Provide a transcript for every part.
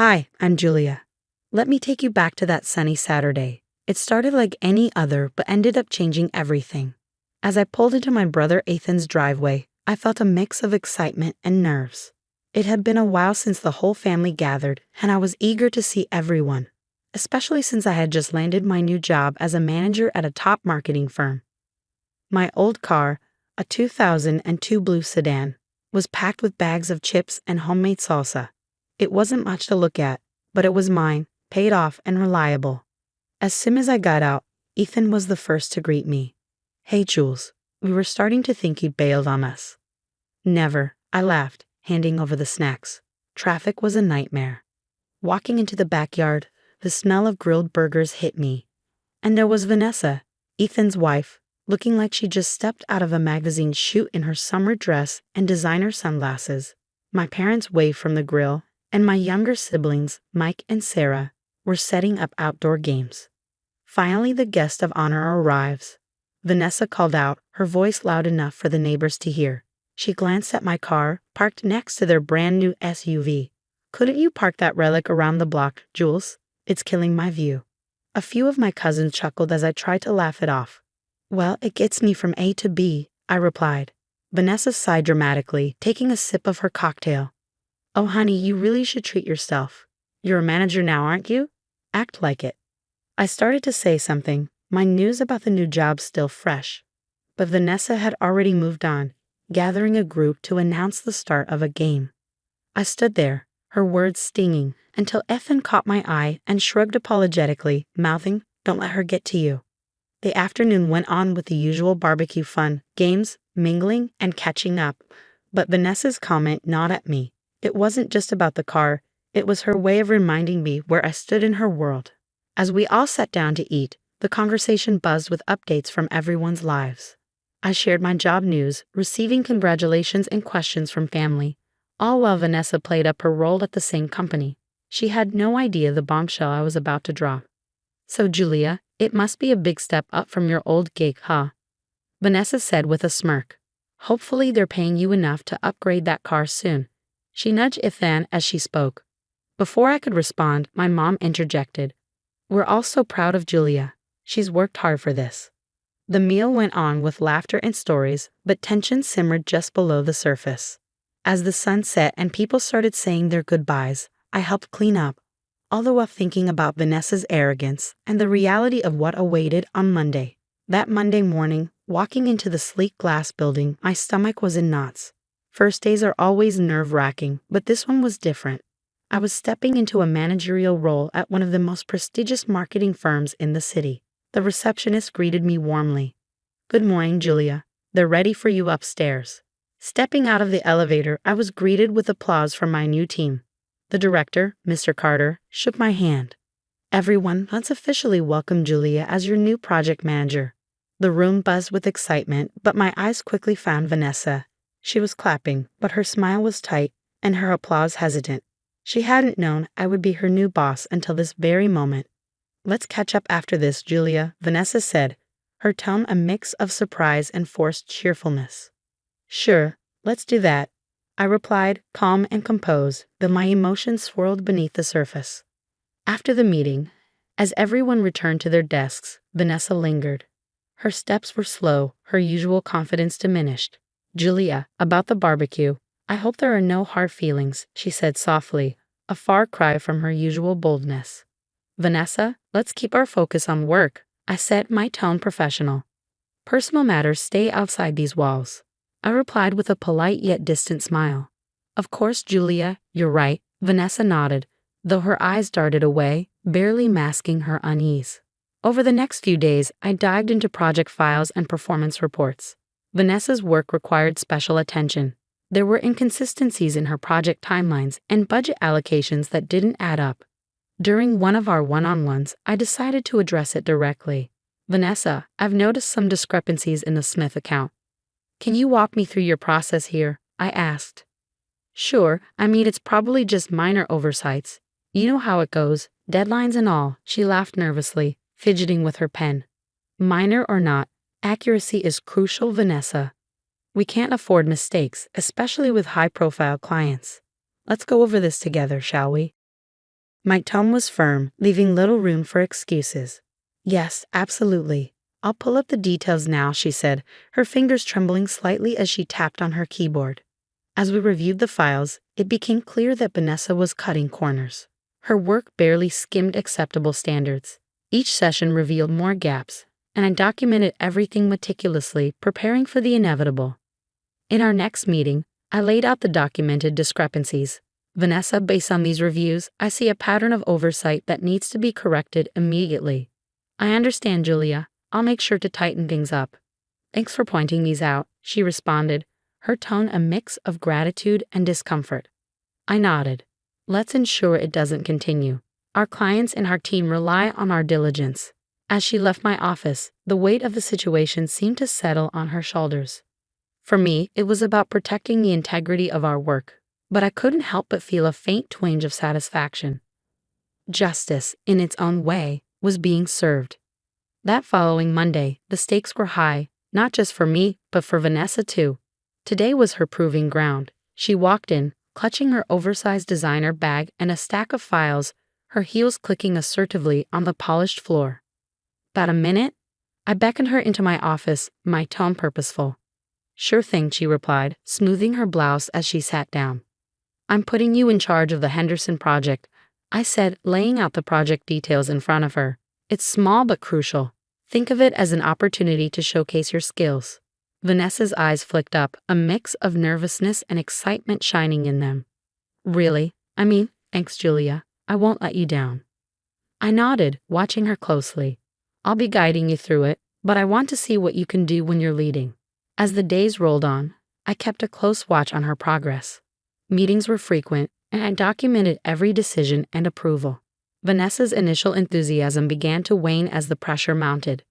Hi, I'm Julia. Let me take you back to that sunny Saturday. It started like any other, but ended up changing everything. As I pulled into my brother Ethan's driveway, I felt a mix of excitement and nerves. It had been a while since the whole family gathered, and I was eager to see everyone, especially since I had just landed my new job as a manager at a top marketing firm. My old car, a 2002 blue sedan, was packed with bags of chips and homemade salsa. It wasn't much to look at, but it was mine, paid off and reliable. As soon as I got out, Ethan was the first to greet me. "Hey, Jules, we were starting to think you'd bailed on us." "Never," I laughed, handing over the snacks. Traffic was a nightmare. Walking into the backyard, the smell of grilled burgers hit me. And there was Vanessa, Ethan's wife, looking like she just stepped out of a magazine shoot in her summer dress and designer sunglasses. My parents waved from the grill, and my younger siblings, Mike and Sarah, were setting up outdoor games. Finally, the guest of honor arrives. Vanessa called out, her voice loud enough for the neighbors to hear. She glanced at my car, parked next to their brand new SUV. "Couldn't you park that relic around the block, Jules? It's killing my view." A few of my cousins chuckled as I tried to laugh it off. "Well, it gets me from A to B," I replied. Vanessa sighed dramatically, taking a sip of her cocktail. "Oh, honey, you really should treat yourself. You're a manager now, aren't you? Act like it." I started to say something, my news about the new job still fresh. But Vanessa had already moved on, gathering a group to announce the start of a game. I stood there, her words stinging, until Ethan caught my eye and shrugged apologetically, mouthing, "Don't let her get to you." The afternoon went on with the usual barbecue fun, games, mingling, and catching up. But Vanessa's comment gnawed at me. It wasn't just about the car, it was her way of reminding me where I stood in her world. As we all sat down to eat, the conversation buzzed with updates from everyone's lives. I shared my job news, receiving congratulations and questions from family, all while Vanessa played up her role at the same company. She had no idea the bombshell I was about to drop. "So, Julia, it must be a big step up from your old gig, huh?" Vanessa said with a smirk. "Hopefully they're paying you enough to upgrade that car soon." She nudged Ethan as she spoke. Before I could respond, my mom interjected. "We're all so proud of Julia. She's worked hard for this." The meal went on with laughter and stories, but tension simmered just below the surface. As the sun set and people started saying their goodbyes, I helped clean up, all the while thinking about Vanessa's arrogance and the reality of what awaited on Monday. That Monday morning, walking into the sleek glass building, my stomach was in knots. First days are always nerve-wracking, but this one was different. I was stepping into a managerial role at one of the most prestigious marketing firms in the city. The receptionist greeted me warmly. "Good morning, Julia. They're ready for you upstairs." Stepping out of the elevator, I was greeted with applause from my new team. The director, Mr. Carter, shook my hand. "Everyone, let's officially welcome Julia as your new project manager." The room buzzed with excitement, but my eyes quickly found Vanessa. She was clapping, but her smile was tight and her applause hesitant. She hadn't known I would be her new boss until this very moment. "Let's catch up after this, Julia," Vanessa said, her tone a mix of surprise and forced cheerfulness. "Sure, let's do that," I replied, calm and composed, though my emotions swirled beneath the surface. After the meeting, as everyone returned to their desks, Vanessa lingered. Her steps were slow, her usual confidence diminished. "Julia, about the barbecue, I hope there are no hard feelings," she said softly, a far cry from her usual boldness. "Vanessa, let's keep our focus on work," I said, my tone professional. "Personal matters stay outside these walls," I replied with a polite yet distant smile. "Of course, Julia, you're right," Vanessa nodded, though her eyes darted away, barely masking her unease. Over the next few days, I dived into project files and performance reports. Vanessa's work required special attention. There were inconsistencies in her project timelines and budget allocations that didn't add up. During one of our one-on-ones, I decided to address it directly. "Vanessa, I've noticed some discrepancies in the Smith account. Can you walk me through your process here?" I asked. "Sure, I mean it's probably just minor oversights. You know how it goes, deadlines and all," she laughed nervously, fidgeting with her pen. "Minor or not, accuracy is crucial, Vanessa. We can't afford mistakes, especially with high-profile clients. Let's go over this together, shall we?" My tone was firm, leaving little room for excuses. Yes, absolutely. I'll pull up the details now, she said, her fingers trembling slightly as she tapped on her keyboard. As we reviewed the files, it became clear that Vanessa was cutting corners. Her work barely skimmed acceptable standards. Each session revealed more gaps, and I documented everything meticulously, preparing for the inevitable. In our next meeting, I laid out the documented discrepancies. Vanessa, based on these reviews, I see a pattern of oversight that needs to be corrected immediately. I understand, Julia. I'll make sure to tighten things up. Thanks for pointing these out, she responded, her tone a mix of gratitude and discomfort. I nodded. Let's ensure it doesn't continue. Our clients and our team rely on our diligence. As she left my office, the weight of the situation seemed to settle on her shoulders. For me, it was about protecting the integrity of our work, but I couldn't help but feel a faint twinge of satisfaction. Justice, in its own way, was being served. That following Monday, the stakes were high, not just for me, but for Vanessa too. Today was her proving ground. She walked in, clutching her oversized designer bag and a stack of files, her heels clicking assertively on the polished floor. About a minute? I beckoned her into my office, my tone purposeful. Sure thing, she replied, smoothing her blouse as she sat down. I'm putting you in charge of the Henderson project, I said, laying out the project details in front of her. It's small but crucial. Think of it as an opportunity to showcase your skills. Vanessa's eyes flicked up, a mix of nervousness and excitement shining in them. Really? Thanks, Julia. I won't let you down. I nodded, watching her closely. I'll be guiding you through it, but I want to see what you can do when you're leading. As the days rolled on, I kept a close watch on her progress. Meetings were frequent, and I documented every decision and approval. Vanessa's initial enthusiasm began to wane as the pressure mounted.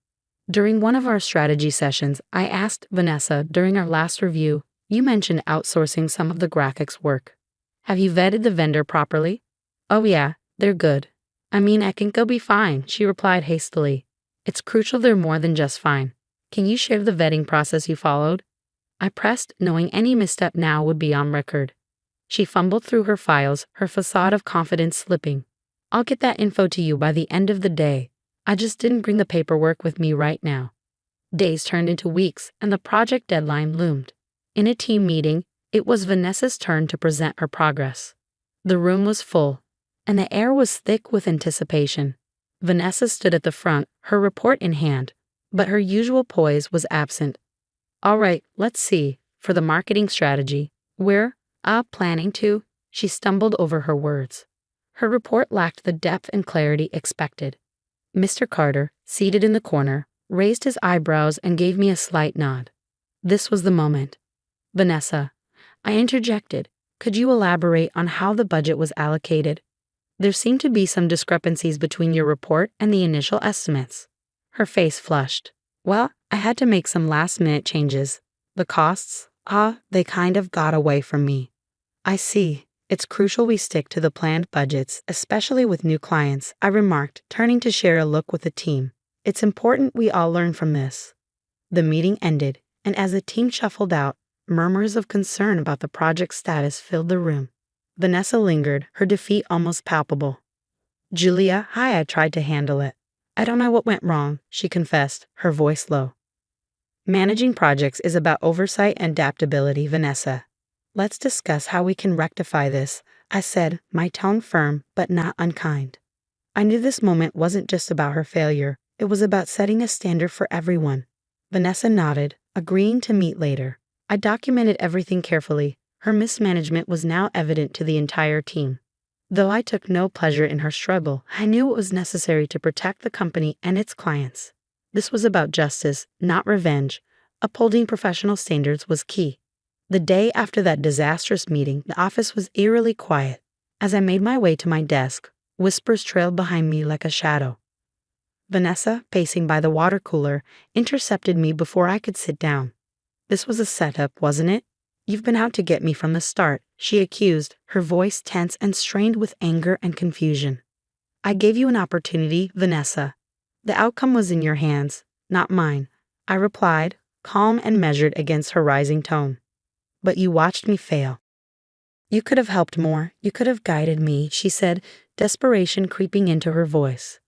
During one of our strategy sessions, I asked Vanessa during our last review, you mentioned outsourcing some of the graphics work. Have you vetted the vendor properly? Oh yeah, they're good. I think they'll be fine, she replied hastily. It's crucial they're more than just fine. Can you share the vetting process you followed? I pressed, knowing any misstep now would be on record. She fumbled through her files, her facade of confidence slipping. I'll get that info to you by the end of the day. I just didn't bring the paperwork with me right now. Days turned into weeks, and the project deadline loomed. In a team meeting, it was Vanessa's turn to present her progress. The room was full, and the air was thick with anticipation. Vanessa stood at the front, her report in hand, but her usual poise was absent. All right, let's see. For the marketing strategy, we're planning to. She stumbled over her words. Her report lacked the depth and clarity expected. Mr. Carter, seated in the corner, raised his eyebrows and gave me a slight nod. This was the moment. Vanessa, I interjected, could you elaborate on how the budget was allocated? There seemed to be some discrepancies between your report and the initial estimates. Her face flushed. Well, I had to make some last-minute changes. The costs, they kind of got away from me. I see. It's crucial we stick to the planned budgets, especially with new clients, I remarked, turning to share a look with the team. It's important we all learn from this. The meeting ended, and as the team shuffled out, murmurs of concern about the project's status filled the room. Vanessa lingered, her defeat almost palpable. Julia, I tried to handle it. I don't know what went wrong, she confessed, her voice low. Managing projects is about oversight and adaptability, Vanessa. Let's discuss how we can rectify this, I said, my tone firm but not unkind. I knew this moment wasn't just about her failure, it was about setting a standard for everyone. Vanessa nodded, agreeing to meet later. I documented everything carefully. Her mismanagement was now evident to the entire team. Though I took no pleasure in her struggle, I knew it was necessary to protect the company and its clients. This was about justice, not revenge. Upholding professional standards was key. The day after that disastrous meeting, the office was eerily quiet. As I made my way to my desk, whispers trailed behind me like a shadow. Vanessa, pacing by the water cooler, intercepted me before I could sit down. This was a setup, wasn't it? You've been out to get me from the start, she accused, her voice tense and strained with anger and confusion. I gave you an opportunity, Vanessa. The outcome was in your hands, not mine, I replied, calm and measured against her rising tone. But you watched me fail. You could have helped more. You could have guided me, she said, desperation creeping into her voice.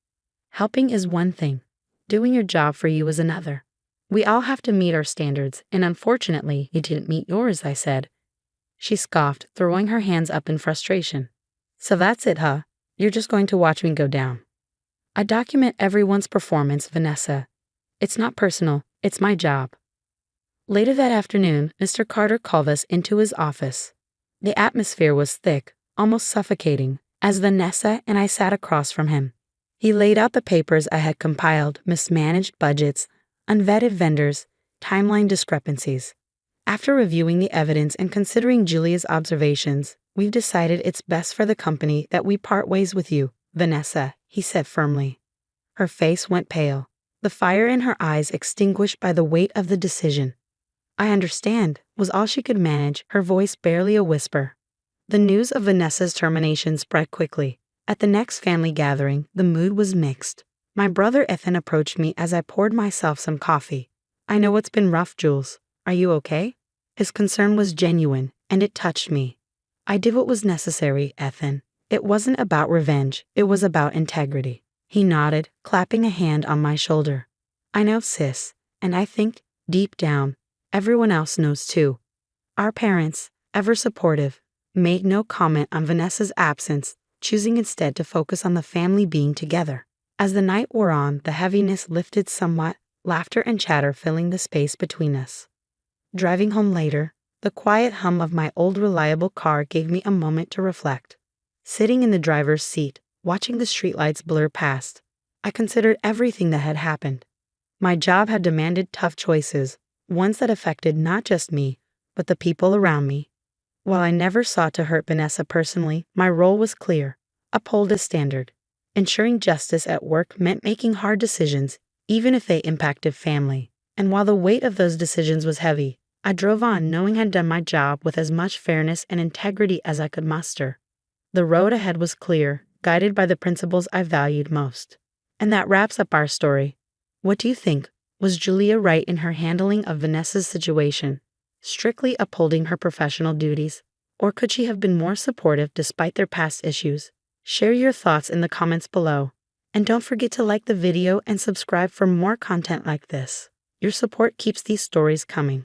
Helping is one thing. Doing your job for you is another. We all have to meet our standards, and unfortunately, you didn't meet yours, I said. She scoffed, throwing her hands up in frustration. So that's it, huh? You're just going to watch me go down. I document everyone's performance, Vanessa. It's not personal, it's my job. Later that afternoon, Mr. Carter called us into his office. The atmosphere was thick, almost suffocating, as Vanessa and I sat across from him. He laid out the papers I had compiled, mismanaged budgets, unvetted vendors, timeline discrepancies. After reviewing the evidence and considering Julia's observations, we've decided it's best for the company that we part ways with you, Vanessa, he said firmly. Her face went pale, the fire in her eyes extinguished by the weight of the decision. I understand, was all she could manage, her voice barely a whisper. The news of Vanessa's termination spread quickly. At the next family gathering, the mood was mixed. My brother Ethan approached me as I poured myself some coffee. I know it's been rough, Jules. Are you okay? His concern was genuine, and it touched me. I did what was necessary, Ethan. It wasn't about revenge, it was about integrity. He nodded, clapping a hand on my shoulder. I know, sis, and I think, deep down, everyone else knows too. Our parents, ever supportive, made no comment on Vanessa's absence, choosing instead to focus on the family being together. As the night wore on, the heaviness lifted somewhat, laughter and chatter filling the space between us. Driving home later, the quiet hum of my old reliable car gave me a moment to reflect. Sitting in the driver's seat, watching the streetlights blur past, I considered everything that had happened. My job had demanded tough choices, ones that affected not just me, but the people around me. While I never sought to hurt Vanessa personally, my role was clear: uphold a standard. Ensuring justice at work meant making hard decisions, even if they impacted family. And while the weight of those decisions was heavy, I drove on knowing I'd done my job with as much fairness and integrity as I could muster. The road ahead was clear, guided by the principles I valued most. And that wraps up our story. What do you think? Was Julia right in her handling of Vanessa's situation, strictly upholding her professional duties? Or could she have been more supportive despite their past issues? Share your thoughts in the comments below. And don't forget to like the video and subscribe for more content like this. Your support keeps these stories coming.